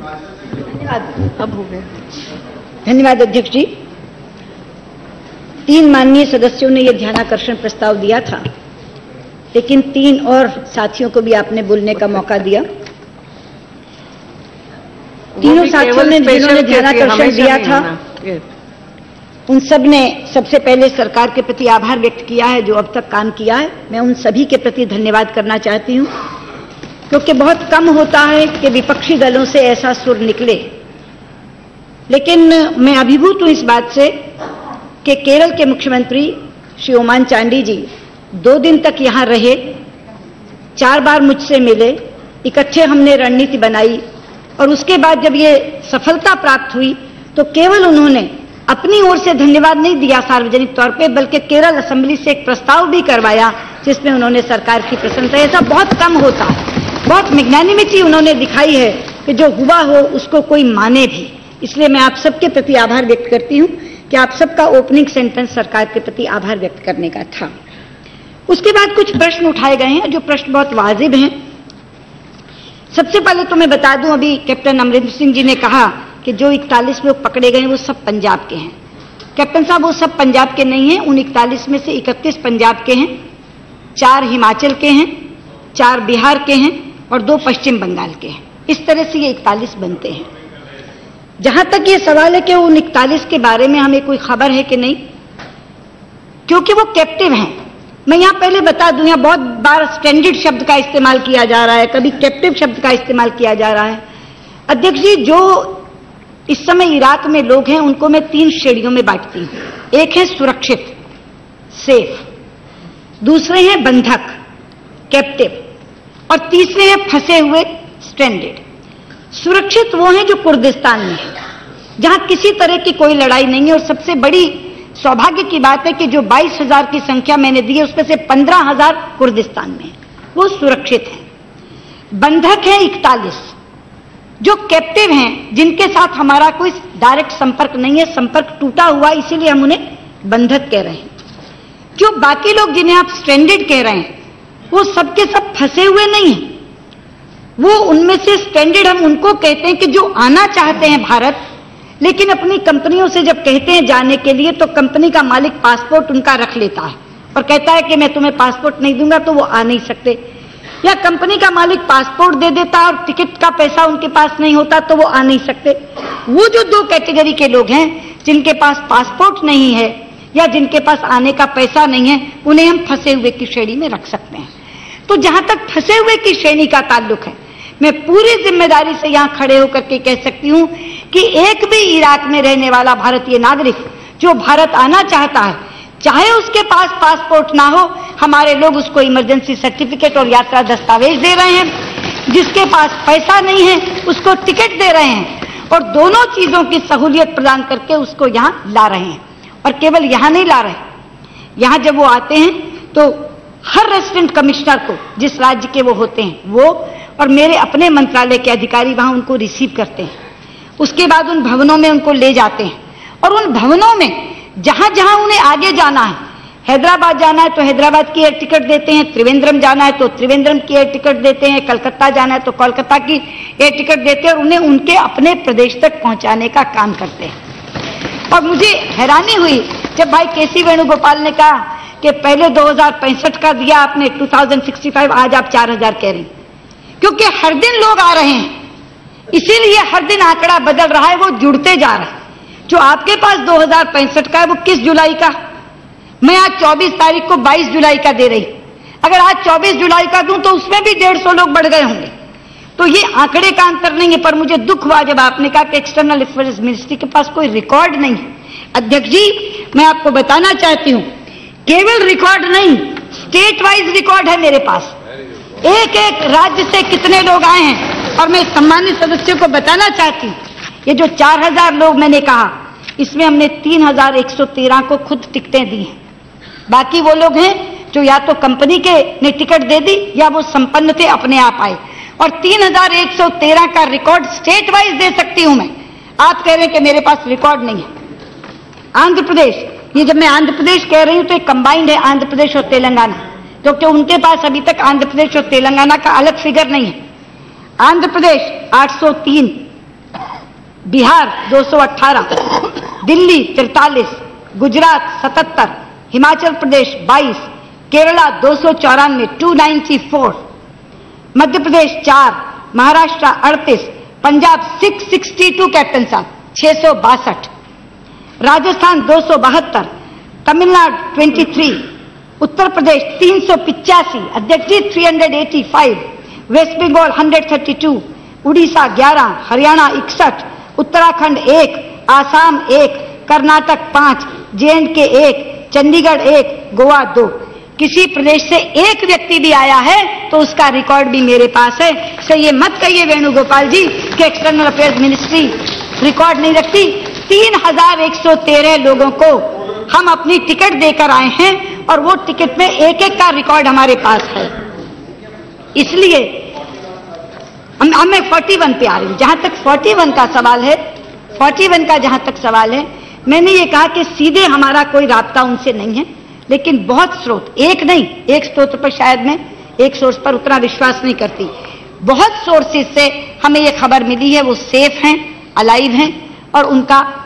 अब हो गया। धन्यवाद अध्यक्ष जी। 3 माननीय सदस्यों ने यह ध्यानाकर्षण प्रस्ताव दिया था, लेकिन 3 और साथियों को भी आपने बोलने का मौका दिया। तीनों साथियों ने जिन्होंने ध्यानाकर्षण दिया था, उन सब ने सबसे पहले सरकार के प्रति आभार व्यक्त किया है जो अब तक काम किया है। मैं उन सभी के प्रति धन्यवाद करना चाहती हूं, क्योंकि बहुत कम होता है कि विपक्षी दलों से ऐसा सुर निकले। लेकिन मैं अभिभूत हूं इस बात से कि केरल के मुख्यमंत्री श्री ओमान चांडी जी 2 दिन तक यहां रहे, 4 बार मुझसे मिले, इकट्ठे हमने रणनीति बनाई, और उसके बाद जब ये सफलता प्राप्त हुई तो केवल उन्होंने अपनी ओर से धन्यवाद नहीं दिया सार्वजनिक तौर पे, बल्कि केरल असेंबली से एक प्रस्ताव भी करवाया जिसमें उन्होंने सरकार की प्रशंसा। ऐसा बहुत कम होता है, बहुत मैग्नानिमिटी उन्होंने दिखाई है कि जो हुआ हो उसको कोई माने भी। इसलिए मैं आप सबके प्रति आभार व्यक्त करती हूं कि आप सबका ओपनिंग सेंटेंस सरकार के प्रति आभार व्यक्त करने का था। उसके बाद कुछ प्रश्न उठाए गए हैं जो प्रश्न बहुत वाजिब हैं। सबसे पहले तो मैं बता दूं, अभी कैप्टन अमरिंदर सिंह जी ने कहा कि जो 41 लोग पकड़े गए वो सब पंजाब के हैं। कैप्टन साहब, वो सब पंजाब के नहीं हैं। उन 41 में से 31 पंजाब के हैं, 4 हिमाचल के हैं, 4 बिहार के हैं और 2 पश्चिम बंगाल के हैं। इस तरह से ये 41 बनते हैं। जहां तक ये सवाल है कि उन 41 के बारे में हमें कोई खबर है कि नहीं, क्योंकि वो कैप्टिव हैं। मैं यहां पहले बता दूं, यहां बहुत बार स्ट्रेंडेड शब्द का इस्तेमाल किया जा रहा है, कभी कैप्टिव शब्द का इस्तेमाल किया जा रहा है। अध्यक्ष जी, जो इस समय इराक में लोग हैं उनको मैं 3 श्रेणियों में बांटती हूं। एक है सुरक्षित, सेफ, दूसरे हैं बंधक, कैप्टिव, और तीसरे हैं फंसे हुए, स्ट्रेंडेड। सुरक्षित वो हैं जो कुर्दिस्तान में है, जहां किसी तरह की कोई लड़ाई नहीं है, और सबसे बड़ी सौभाग्य की बात है कि जो 22,000 की संख्या मैंने दी है उसमें से 15,000 कुर्दिस्तान में है, वो सुरक्षित है। बंधक है 41 जो कैप्टिव हैं, जिनके साथ हमारा कोई डायरेक्ट संपर्क नहीं है, संपर्क टूटा हुआ, इसीलिए हम उन्हें बंधक कह रहे हैं। जो बाकी लोग जिन्हें आप स्ट्रेंडेड कह रहे हैं वो सबके सब फंसे हुए नहीं हैं। वो उनमें से स्ट्रेंडेड हम उनको कहते हैं कि जो आना चाहते हैं भारत, लेकिन अपनी कंपनियों से जब कहते हैं जाने के लिए तो कंपनी का मालिक पासपोर्ट उनका रख लेता है और कहता है कि मैं तुम्हें पासपोर्ट नहीं दूंगा, तो वो आ नहीं सकते। या कंपनी का मालिक पासपोर्ट दे देता है और टिकट का पैसा उनके पास नहीं होता तो वो आ नहीं सकते। वो जो 2 कैटेगरी के लोग हैं जिनके पास पासपोर्ट नहीं है या जिनके पास आने का पैसा नहीं है, उन्हें हम फंसे हुए की श्रेणी में रख सकते हैं। तो जहां तक फंसे हुए की श्रेणी का ताल्लुक है, मैं पूरी जिम्मेदारी से यहां खड़े होकर के कह सकती हूं कि एक भी इराक में रहने वाला भारतीय नागरिक जो भारत आना चाहता है, चाहे उसके पास पासपोर्ट ना हो, हमारे लोग उसको इमरजेंसी सर्टिफिकेट और यात्रा दस्तावेज दे रहे हैं। जिसके पास पैसा नहीं है उसको टिकट दे रहे हैं, और दोनों चीजों की सहूलियत प्रदान करके उसको यहां ला रहे हैं। और केवल यहां नहीं ला रहे, यहां जब वो आते हैं तो हर रेसिडेंट कमिश्नर को, जिस राज्य के वो होते हैं, वो और मेरे अपने मंत्रालय के अधिकारी वहां उनको रिसीव करते हैं। उसके बाद उन भवनों में उनको ले जाते हैं, और उन भवनों में जहां जहां उन्हें आगे जाना है, हैदराबाद जाना है तो हैदराबाद की एयर टिकट देते हैं, त्रिवेंद्रम जाना है तो त्रिवेंद्रम की एयर टिकट देते हैं, कलकत्ता जाना है तो कोलकाता की एयर टिकट देते हैं, और उन्हें उनके अपने प्रदेश तक पहुंचाने का काम करते हैं। और मुझे हैरानी हुई जब भाई केसी वेणुगोपाल ने कहा कि पहले 2065 का दिया आपने, 2065, आज आप 4000 कह रहे हैं, क्योंकि हर दिन लोग आ रहे हैं, इसीलिए हर दिन आंकड़ा बदल रहा है, वो जुड़ते जा रहे हैं। जो आपके पास 2065 का है वो किस जुलाई का? मैं आज 24 तारीख को 22 जुलाई का दे रही। अगर आज 24 जुलाई का दूं तो उसमें भी 150 लोग बढ़ गए होंगे। तो ये आंकड़े का अंतर नहीं है। पर मुझे दुख हुआ जब आपने कहा कि एक्सटर्नल अफेयर्स मिनिस्ट्री के पास कोई रिकॉर्ड नहीं है। अध्यक्ष जी, मैं आपको बताना चाहती हूं, केवल रिकॉर्ड नहीं, स्टेट वाइज रिकॉर्ड है मेरे पास। एक एक राज्य से कितने लोग आए हैं। और मैं सम्मानित सदस्यों को बताना चाहती हूं, ये जो 4000 लोग मैंने कहा, इसमें हमने 3113 को खुद टिकटें दी हैं। बाकी वो लोग हैं जो या तो कंपनी के ने टिकट दे दी या वो संपन्न थे, अपने आप आए। और 3113 का रिकॉर्ड स्टेट वाइज दे सकती हूं मैं। आप कह रहे हैं कि मेरे पास रिकॉर्ड नहीं है। आंध्र प्रदेश, ये जब मैं आंध्र प्रदेश कह रही हूं तो एक कंबाइंड है आंध्र प्रदेश और तेलंगाना, क्योंकि उनके पास अभी तक आंध्र प्रदेश और तेलंगाना का अलग फिगर नहीं है। आंध्र प्रदेश 803, बिहार 218, दिल्ली 43, गुजरात 77, हिमाचल प्रदेश 22, केरला 294, 294, मध्य प्रदेश 4, महाराष्ट्र 38, पंजाब 662 कैप्टन साहब 662, राजस्थान 272, तमिलनाडु 23, उत्तर प्रदेश 385, अध्यक्ष जी 385, वेस्ट बंगाल 132, उड़ीसा 11, हरियाणा 61, उत्तराखंड 1, आसाम 1, कर्नाटक 5, J&K 1, चंडीगढ़ 1, गोवा 2। किसी प्रदेश से एक व्यक्ति भी आया है तो उसका रिकॉर्ड भी मेरे पास है। सो ये मत कहिए वेणुगोपाल जी कि एक्सटर्नल अफेयर्स मिनिस्ट्री रिकॉर्ड नहीं रखती। 3113 लोगों को हम अपनी टिकट देकर आए हैं और वो टिकट में एक एक का रिकॉर्ड हमारे पास है। इसलिए मैं 41 पे आ रही हूं। जहां तक 41 का सवाल है, 41 का जहां तक सवाल है, मैंने ये कहा कि सीधे हमारा कोई राब्ता उनसे नहीं है, लेकिन बहुत स्रोत, एक नहीं, एक स्रोत पर शायद मैं एक सोर्स पर उतना विश्वास नहीं करती, बहुत सोर्सेज से हमें ये खबर मिली है वो सेफ हैं, अलाइव हैं और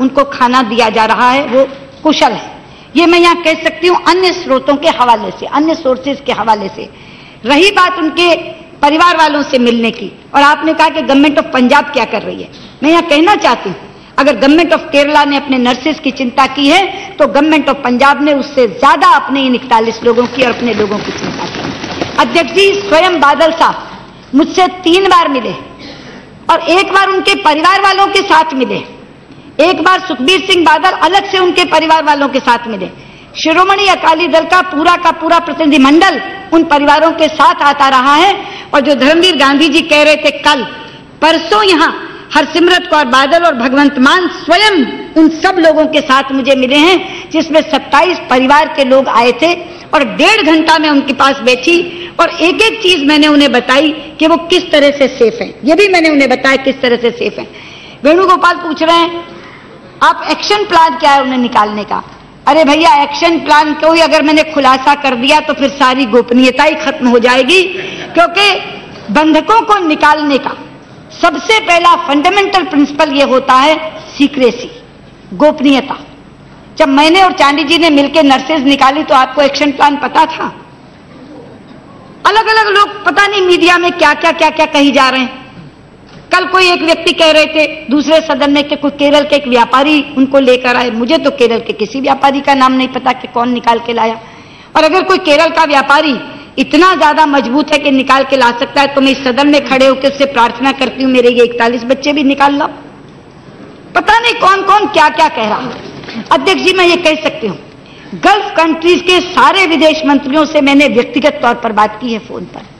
उनको खाना दिया जा रहा है, वो कुशल है। ये मैं यहां कह सकती हूं अन्य स्रोतों के हवाले से, अन्य सोर्सेज के हवाले से। रही बात उनके परिवार वालों से मिलने की, और आपने कहा कि गवर्नमेंट ऑफ पंजाब क्या कर रही है, मैं यहां कहना चाहती हूं अगर गवर्नमेंट ऑफ केरला ने अपने नर्सेज की चिंता की है तो गवर्नमेंट ऑफ पंजाब ने उससे ज्यादा अपने इन 41 लोगों की और अपने लोगों की चिंता की। अध्यक्ष जी स्वयं बादल साहब मुझसे 3 बार मिले और एक बार उनके परिवार वालों के साथ मिले, एक बार सुखबीर सिंह बादल अलग से उनके परिवार वालों के साथ मिले। शिरोमणि अकाली दल का पूरा प्रतिनिधिमंडल उन परिवारों के साथ आता रहा है। और जो धर्मवीर गांधी जी कह रहे थे कल परसों यहां हरसिमरत कौर बादल और भगवंत मान स्वयं उन सब लोगों के साथ मुझे मिले हैं, जिसमें 27 परिवार के लोग आए थे और 1.5 घंटा मैं उनके पास बैठी और एक एक चीज मैंने उन्हें बताई कि वो किस तरह से सेफ हैं। ये भी मैंने उन्हें बताया किस तरह से सेफ हैं। वेणुगोपाल पूछ रहे हैं आप एक्शन प्लान क्या है उन्हें निकालने का। अरे भैया एक्शन प्लान को ही अगर मैंने खुलासा कर दिया तो फिर सारी गोपनीयता ही खत्म हो जाएगी, क्योंकि बंधकों को निकालने का सबसे पहला फंडामेंटल प्रिंसिपल यह होता है सीक्रेसी, गोपनीयता। जब मैंने और चांदी जी ने मिलकर नर्सेज निकाली तो आपको एक्शन प्लान पता था। अलग अलग लोग पता नहीं मीडिया में क्या कही जा रहे हैं। कल कोई एक व्यक्ति कह रहे थे दूसरे सदन में कि कोई केरल के एक व्यापारी उनको लेकर आए। मुझे तो केरल के किसी व्यापारी का नाम नहीं पता कि कौन निकाल के लाया। और अगर कोई केरल का व्यापारी इतना ज्यादा मजबूत है कि निकाल के ला सकता है तो मैं इस सदन में खड़े होकर उससे प्रार्थना करती हूं मेरे ये 41 बच्चे भी निकाल लो। पता नहीं कौन कौन क्या कह रहा है। अध्यक्ष जी मैं ये कह सकती हूं गल्फ कंट्रीज के सारे विदेश मंत्रियों से मैंने व्यक्तिगत तौर पर बात की है फोन पर।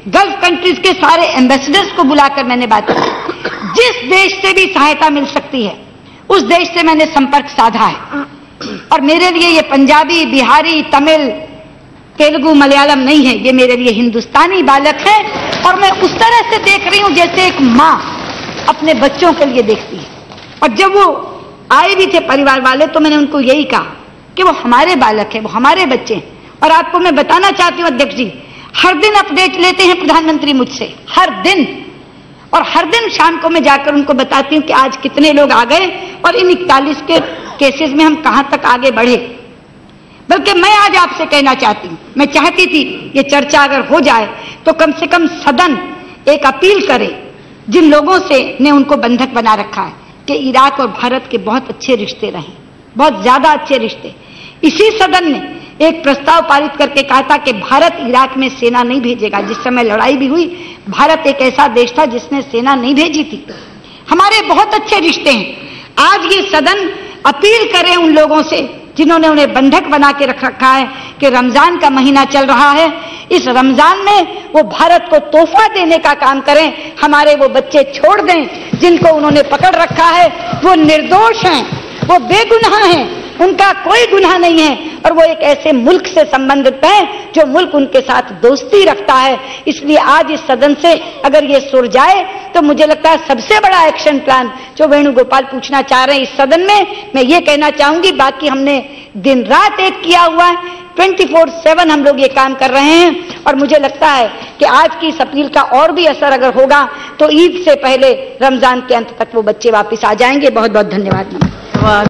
गल्फ कंट्रीज के सारे एम्बेसडर्स को बुलाकर मैंने बात की। जिस देश से भी सहायता मिल सकती है उस देश से मैंने संपर्क साधा है। और मेरे लिए ये पंजाबी, बिहारी, तमिल, तेलुगु, मलयालम नहीं है, ये मेरे लिए हिंदुस्तानी बालक है। और मैं उस तरह से देख रही हूं जैसे एक मां अपने बच्चों के लिए देखती है। और जब वो आए भी थे परिवार वाले तो मैंने उनको यही कहा कि वो हमारे बालक है, वो हमारे बच्चे हैं। और आपको मैं बताना चाहती हूं अध्यक्ष जी, हर दिन अपडेट लेते हैं प्रधानमंत्री मुझसे, हर दिन। और हर दिन शाम को मैं जाकर उनको बताती हूं कि आज कितने लोग आ गए और इन 41 के केसेस में हम कहां तक आगे बढ़े। बल्कि मैं आज आपसे कहना चाहती हूं, मैं चाहती थी ये चर्चा अगर हो जाए तो कम से कम सदन एक अपील करे जिन लोगों से ने उनको बंधक बना रखा है कि इराक और भारत के बहुत अच्छे रिश्ते रहे, बहुत ज्यादा अच्छे रिश्ते। इसी सदन ने एक प्रस्ताव पारित करके कहा था कि भारत इराक में सेना नहीं भेजेगा। जिस समय लड़ाई भी हुई भारत एक ऐसा देश था जिसने सेना नहीं भेजी थी। हमारे बहुत अच्छे रिश्ते हैं। आज ये सदन अपील करें उन लोगों से जिन्होंने उन्हें बंधक बना के रखा है कि रमजान का महीना चल रहा है, इस रमजान में वो भारत को तोहफा देने का काम करें। हमारे वो बच्चे छोड़ दें जिनको उन्होंने पकड़ रखा है। वो निर्दोष हैं, वो बेगुनाह हैं, उनका कोई गुनाह नहीं है और वो एक ऐसे मुल्क से संबंधित है जो मुल्क उनके साथ दोस्ती रखता है। इसलिए आज इस सदन से अगर ये सुर जाए तो मुझे लगता है सबसे बड़ा एक्शन प्लान जो वेणुगोपाल पूछना चाह रहे हैं इस सदन में, मैं ये कहना चाहूंगी, बाकी हमने दिन रात एक किया हुआ है, 24/7 हम लोग ये काम कर रहे हैं और मुझे लगता है कि आज की इस अपील का और भी असर अगर होगा तो ईद से पहले रमजान के अंत तक वो बच्चे वापस आ जाएंगे। बहुत बहुत धन्यवाद।